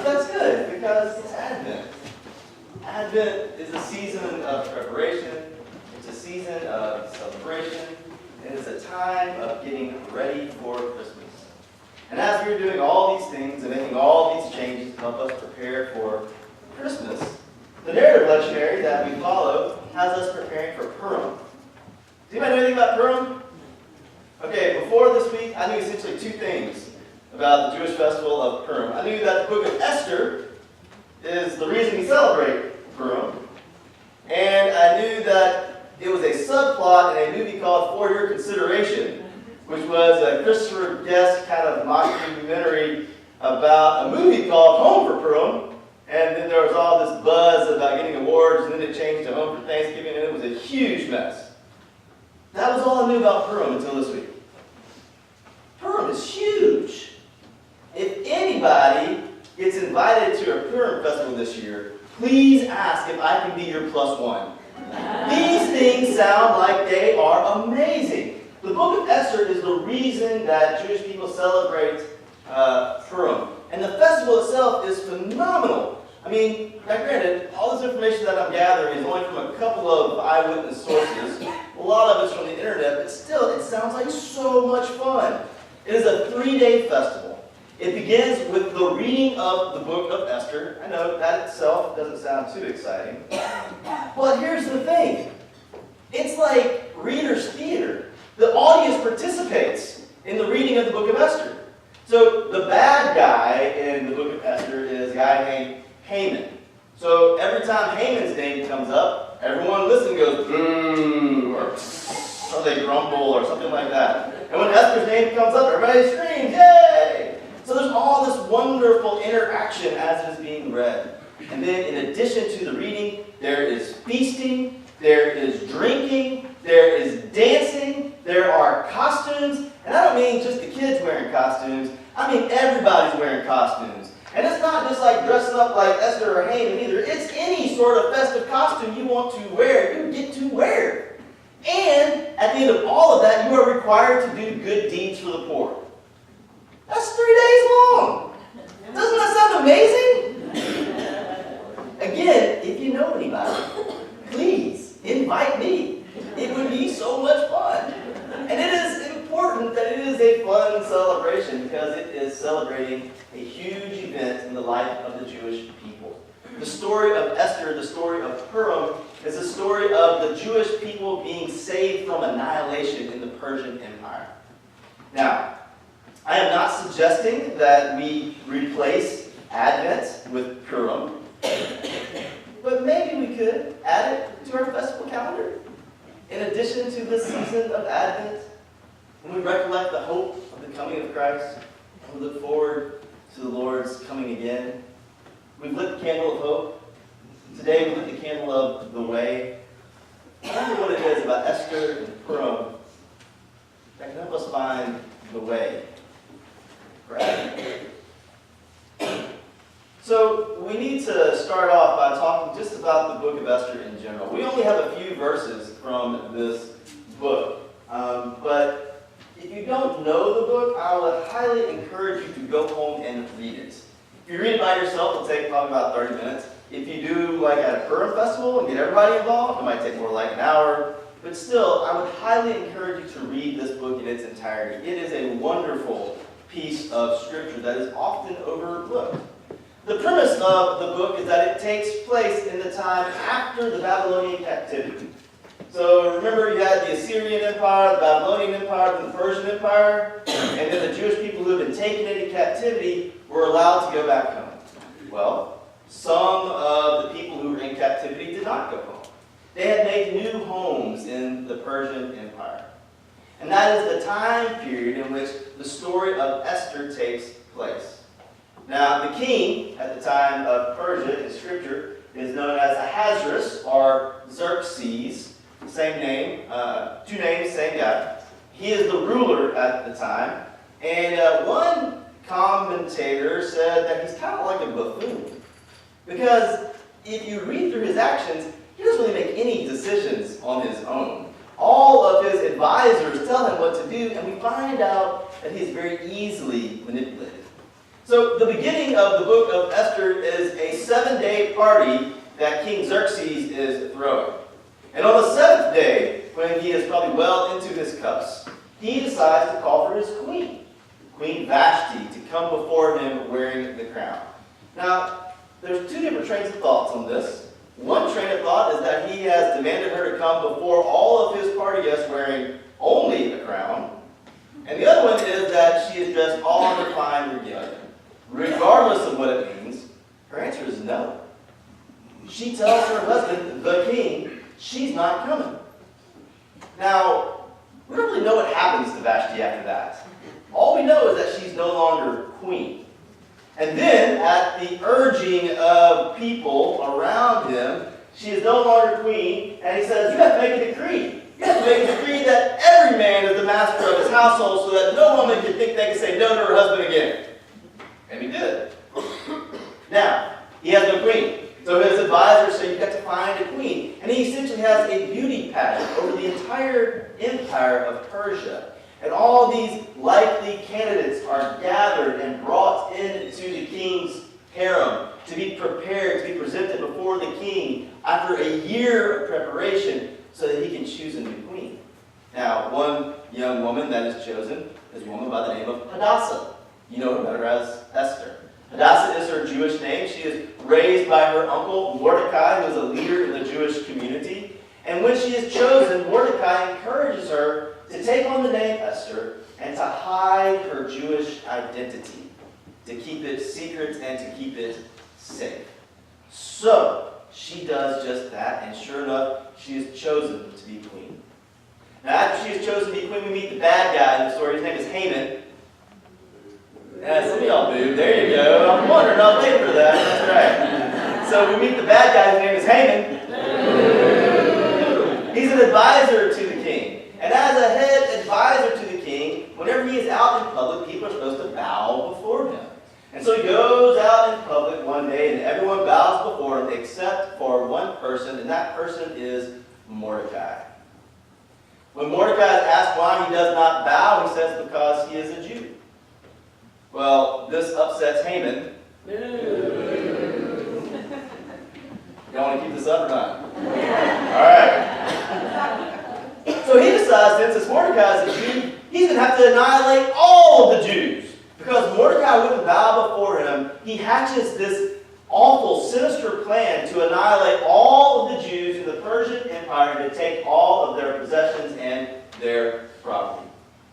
That's good because it's Advent. Advent is a season of preparation. It's a season of celebration. And it's a time of getting ready for Christmas. And as we're doing all these things and making all these changes to help us prepare for Christmas, the narrative lectionary that we follow has us preparing for Purim. Does anybody know anything about Purim? Okay, before this week, I knew essentially two things about the Jewish festival of Purim. I knew that the book of Esther is the reason we celebrate Purim. And I knew that it was a subplot in a movie called For Your Consideration, which was a Christopher Guest kind of mockumentary about a movie called Home for Purim. And then there was all this buzz about getting awards, and then it changed to Home for Thanksgiving, and it was a huge mess. That was all I knew about Purim until this week. Purim is huge. If anybody gets invited to a Purim festival this year, please ask if I can be your plus one. These things sound like they are amazing. The book of Esther is the reason that Jewish people celebrate Purim. And the festival itself is phenomenal. I mean, now granted, all this information that I'm gathering is only from a couple of eyewitness sources. A lot of it's from the internet, but still, it sounds like so much fun. It is a 3-day festival. It begins with the reading of the book of Esther. I know that itself doesn't sound too exciting. But here's the thing. It's like reader's theater. The audience participates in the reading of the book of Esther. So the bad guy in the book of Esther is a guy named Haman. So every time Haman's name comes up, everyone listening goes, boo, or they grumble, or something like that. And when Esther's name comes up, everybody screams, yay! So there's all this wonderful interaction as it is being read. And then in addition to the reading, there is feasting, there is drinking, there is dancing, there are costumes. And I don't mean just the kids wearing costumes, I mean everybody's wearing costumes. And it's not just like dressing up like Esther or Haman either. It's any sort of festive costume you want to wear, you get to wear. And at the end of all of that, you are required to do good deeds for the poor. That's 3 days long. Doesn't that sound amazing? Again, if you know anybody, please invite me. It would be so much fun. And it is important that it is a fun celebration because it is celebrating a huge event in the life of the Jewish people. The story of Esther, the story of Purim, is the story of the Jewish people being saved from annihilation in the Persian Empire. Now, I am not suggesting that we replace Advent with Purim, but maybe we could add it to our festival calendar. In addition to this season of Advent, when we recollect the hope of the coming of Christ, and we look forward to the Lord's coming again, we've lit the candle of hope. Today we lit the candle of the way. I wonder what it is about Esther and Purim that can help us find the way. Right? So we need to start off by talking just about the book of Esther in general. We only have a few verses from this book, but if you don't know the book, I would highly encourage you to go home and read it. If you read it by yourself, it'll take probably about 30 minutes. If you do like at a Purim festival and get everybody involved, it might take more like an hour. But still, I would highly encourage you to read this book in its entirety. It is a wonderful piece of scripture that is often overlooked. The premise of the book is that it takes place in the time after the Babylonian captivity. So remember, you had the Assyrian Empire, the Babylonian Empire, and the Persian Empire, and then the Jewish people who had been taken into captivity were allowed to go back home. Well, some of the people who were in captivity did not go home. They had made new homes in the Persian Empire. And that is the time period in which the story of Esther takes place. Now, the king at the time of Persia in Scripture is known as Ahasuerus or Xerxes, same name, 2 names, same guy. He is the ruler at the time. And one commentator said that he's kind of like a buffoon. Because if you read through his actions, he doesn't really make any decisions on his own. All of his advisors tell him what to do, and we find out that he's very easily manipulated. So the beginning of the book of Esther is a 7-day party that King Xerxes is throwing. And on the 7th day, when he is probably well into his cups, he decides to call for his queen, Queen Vashti, to come before him wearing the crown. Now, there's two different trains of thoughts on this. One train of thought is that he has demanded her to come before all of his party guests wearing only a crown. And the other one is that she is dressed all in her fine regalia. Regardless of what it means, her answer is no. She tells her husband, the king, she's not coming. Now, we don't really know what happens to Vashti after that. All we know is that she's no longer queen. And then, at the urging of people around him, she is no longer queen, and he says, you have to make a decree. You have to make a decree that every man is the master of his household so that no woman can think they can say no to her husband again. And he did. Now, he has no queen. So his advisors say, you've got to find a queen. And he essentially has a beauty pageant over the entire empire of Persia. And all these likely candidates are gathered and brought into the king's harem to be prepared, to be presented before the king after a year of preparation so that he can choose a new queen. Now, one young woman that is chosen is a woman by the name of Hadassah. You know her better as Esther. Hadassah is her Jewish name. She is raised by her uncle Mordecai, who is a leader in the Jewish community. And when she is chosen, Mordecai encourages her to take on the name Esther and to hide her Jewish identity, to keep it secret and to keep it safe. So, she does just that, and sure enough, she is chosen to be queen. Now, after she is chosen to be queen, we meet the bad guy in the story. His name is Haman. Yeah, some of y'all booed. There you go. I'm wondering, I was waiting for that. That's right. So we meet the bad guy. His name is Haman. He's an advisor to the king. And as a head advisor to the king, whenever he is out in public, people are supposed to bow before him. And so he goes out in public one day, and everyone bows before him except for one person, and that person is Mordecai. When Mordecai is asked why he does not bow, he says because he is a Jew. Well, this upsets Haman. Y'all want to keep this up or not? All right. So he decides, then, since Mordecai is a Jew, he's going to have to annihilate all of the Jews. Because Mordecai wouldn't bow before him, he hatches this awful, sinister plan to annihilate all of the Jews in the Persian Empire and to take all of their possessions and their property.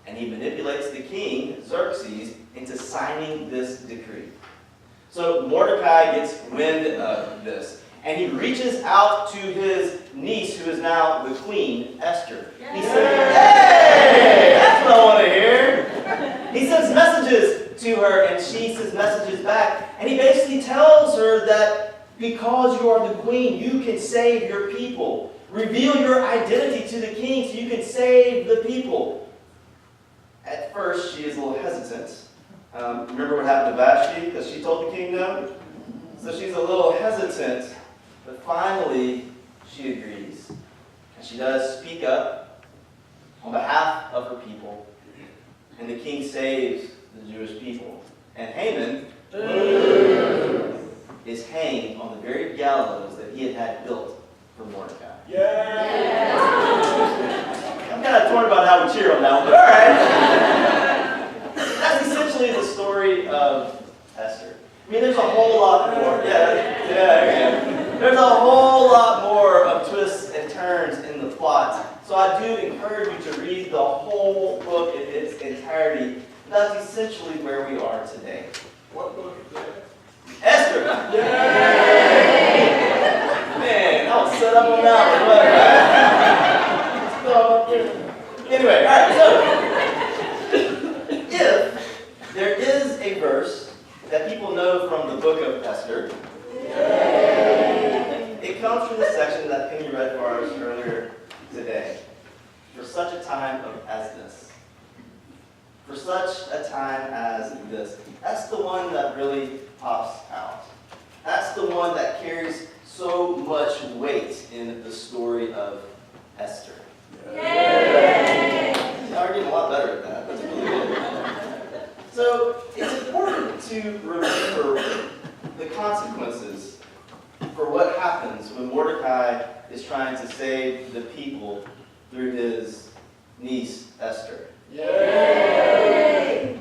And he manipulates the king, Xerxes, into signing this decree. So Mordecai gets wind of this, and he reaches out to his niece, who is now the queen, Esther. He says, hey, that's what I want to hear. He sends messages to her, and she sends messages back. And he basically tells her that because you are the queen, you can save your people. Reveal your identity to the king so you can save the people. At first, she is a little hesitant. Remember what happened to Vashti? Because she told the king no? So she's a little hesitant, but finally she agrees. And she does speak up on behalf of her people. And the king saves the Jewish people. And Haman is hanged on the very gallows that he had built for Mordecai. Yeah! I'm kind of torn about how we cheer on that one, but all right. That's essentially the story of Esther. I mean, there's a whole lot more. Yeah. There's a whole lot more of twists and turns in the plot. So I do encourage you to read the whole book in its entirety. That's essentially where we are today. What book is that? Esther. Yay! Man, I was set up on that one. Anyway, all right, so if there is a verse that people know from the book of Esther, it comes from the section that Penny read for us earlier today. For such a time as this. For such a time as this. That's the one that really pops out. That's the one that carries so much weight in the story of Esther. Yay! Y'all are getting a lot better at that. That's really good. So it's important to consequences for what happens when Mordecai is trying to save the people through his niece, Esther. Yay!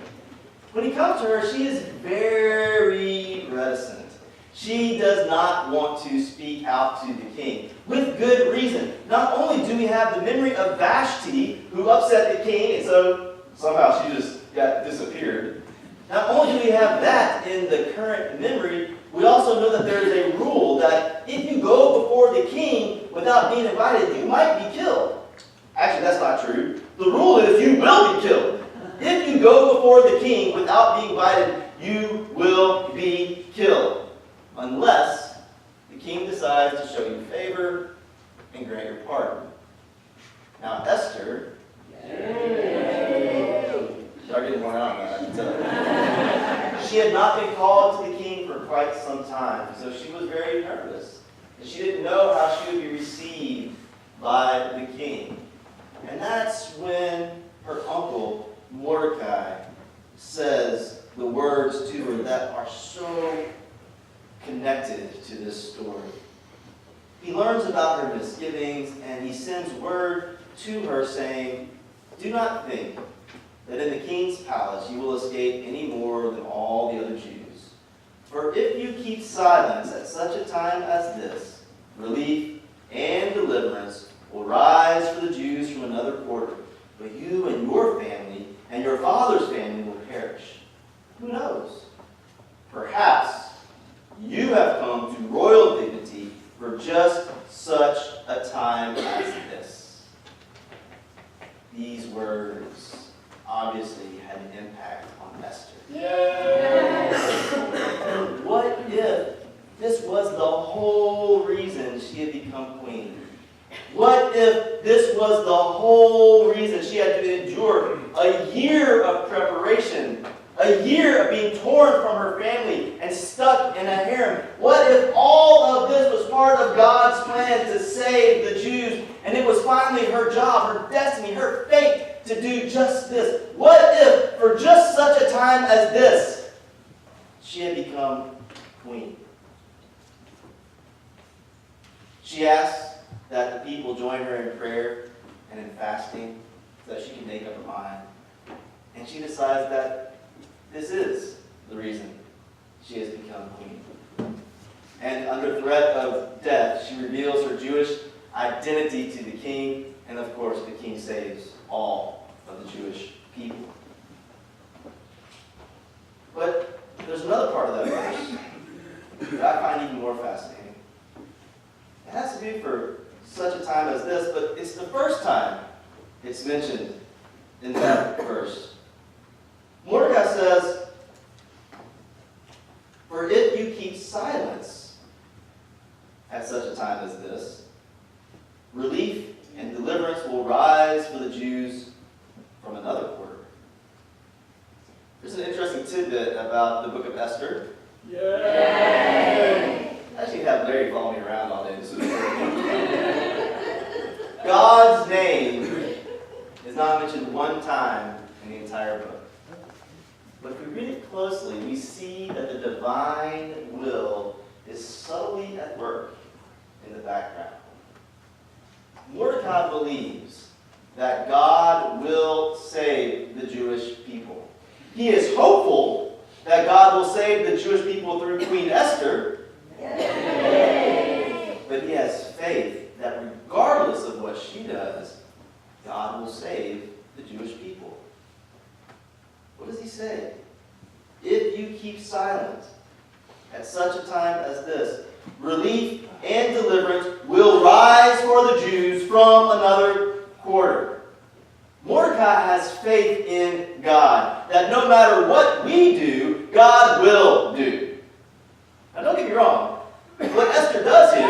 When he comes to her, she is very reticent. She does not want to speak out to the king, with good reason. Not only do we have the memory of Vashti, who upset the king, and so somehow she just disappeared. Not only do we have that in the current memory, we also know that there is a rule that if you go before the king without being invited, you might be killed. Actually, that's not true. The rule is you will be killed. If you go before the king without being invited, you will be killed. Unless the king decides to show you favor and grant your pardon. Now, Esther, y'all getting worn out now, I can tell. She had not been called to the king for quite some time, so she was very nervous. And she didn't know how she would be received by the king. And that's when her uncle, Mordecai, says the words to her that are so connected to this story. He learns about her misgivings, and he sends word to her saying, "Do not think that in the king's palace you will escape any more than all the other Jews. For if you keep silence at such a time as this, relief and deliverance will rise for the Jews from another quarter, but you and your family and your father's family will perish. Who knows? Perhaps you have come to royal dignity for just such a time as this." These words obviously had an impact on Esther. Yay! What if this was the whole reason she had become queen? What if this was the whole reason she had to endure a year of preparation, a year of being torn from her family and stuck in a harem? What if all of this was part of God's plan to save the Jews, and it was finally her job, her destiny, her fate to do just this? What if, for just such a time as this, she had become queen? She asks that the people join her in prayer and in fasting so that she can make up her mind. And she decides that this is the reason she has become queen. And under threat of death, she reveals her Jewish identity to the king, and of course the king saves all of the Jewish people. But there's another part of that verse that I find even more fascinating. It has to do for such a time as this, but it's the first time it's mentioned in that verse. Mordecai says, "For if you keep silence at such a time as this, relief and deliverance will rise for the Jews from another quarter." There's an interesting tidbit about the book of Esther. Yay! I actually have Larry follow me around all day. God's name is not mentioned one time in the entire book. But if we read it closely, we see that the divine will is subtly at work in the background. Mordecai believes that God will save the Jewish people. He is hopeful that God will save the Jewish people through Queen Esther. Yay! But he has faith that regardless of what she does, God will save the Jewish people. What does he say? If you keep silent at such a time as this, relief and deliverance will rise for the Jews from another quarter. Mordecai has faith in God, that no matter what we do, God will do. Now don't get me wrong, what Esther does here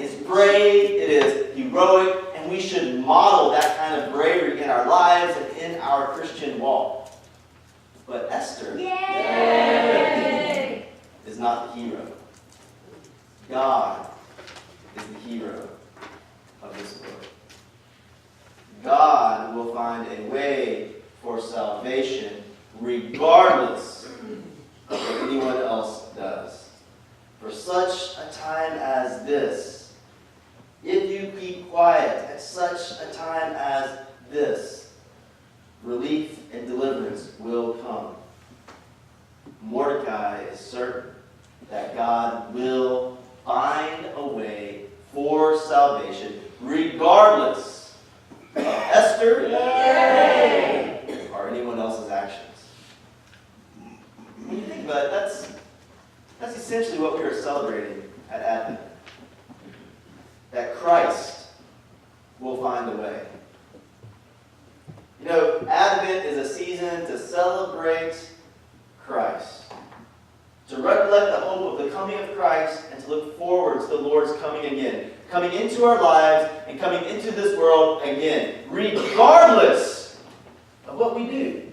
is brave, it is heroic, and we should model that kind of bravery in our lives and in our Christian walk. But Esther is not the hero. God is the hero of this book. God will find a way for salvation regardless of what anyone else this, if you keep quiet at such a time as this, relief and deliverance will come. Mordecai is certain that God will find a way for salvation, regardless of Esther or anyone else's actions. When you think about it, that's essentially what we are celebrating at Advent. That Christ will find a way. You know, Advent is a season to celebrate Christ, to recollect the hope of the coming of Christ, and to look forward to the Lord's coming again, coming into our lives and coming into this world again, regardless of what we do.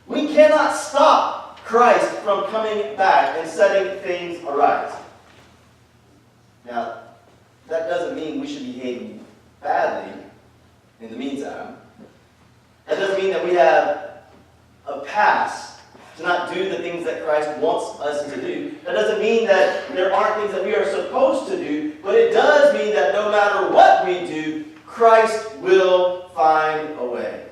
We cannot stop Christ from coming back and setting things aright. Now, that doesn't mean we should be behaving badly in the meantime. That doesn't mean that we have a pass to not do the things that Christ wants us to do. That doesn't mean that there aren't things that we are supposed to do, but it does mean that no matter what we do, Christ will find a way.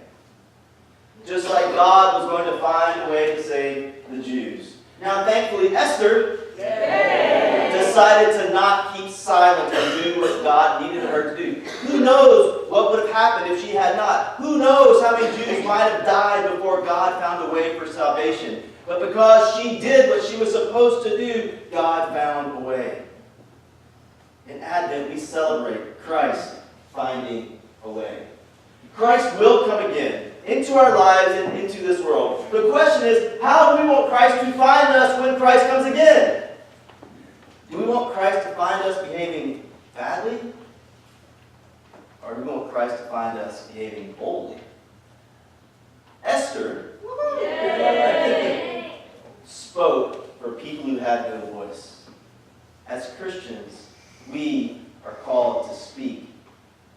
Just like God was going to find a way to save the Jews. Now, thankfully, Esther decided to not keep silent and do what God needed her to do. Who knows what would have happened if she had not? Who knows how many Jews might have died before God found a way for salvation? But because she did what she was supposed to do, God found a way. In Advent, we celebrate Christ finding a way. Christ will come again into our lives and into this world. The question is, how do we want Christ to find us when Christ comes again? Do we want Christ to find us behaving badly? Or do we want Christ to find us behaving boldly? Esther spoke for people who had no voice. As Christians, we are called to speak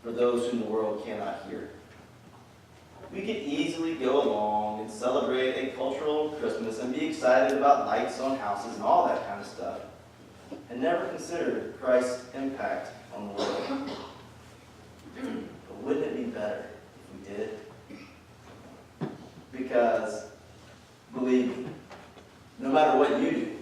for those whom the world cannot hear. We could easily go along and celebrate a cultural Christmas and be excited about lights on houses and all that kind of stuff, and never consider Christ's impact on the world. But wouldn't it be better if we did? Because, believe me, no matter what you do,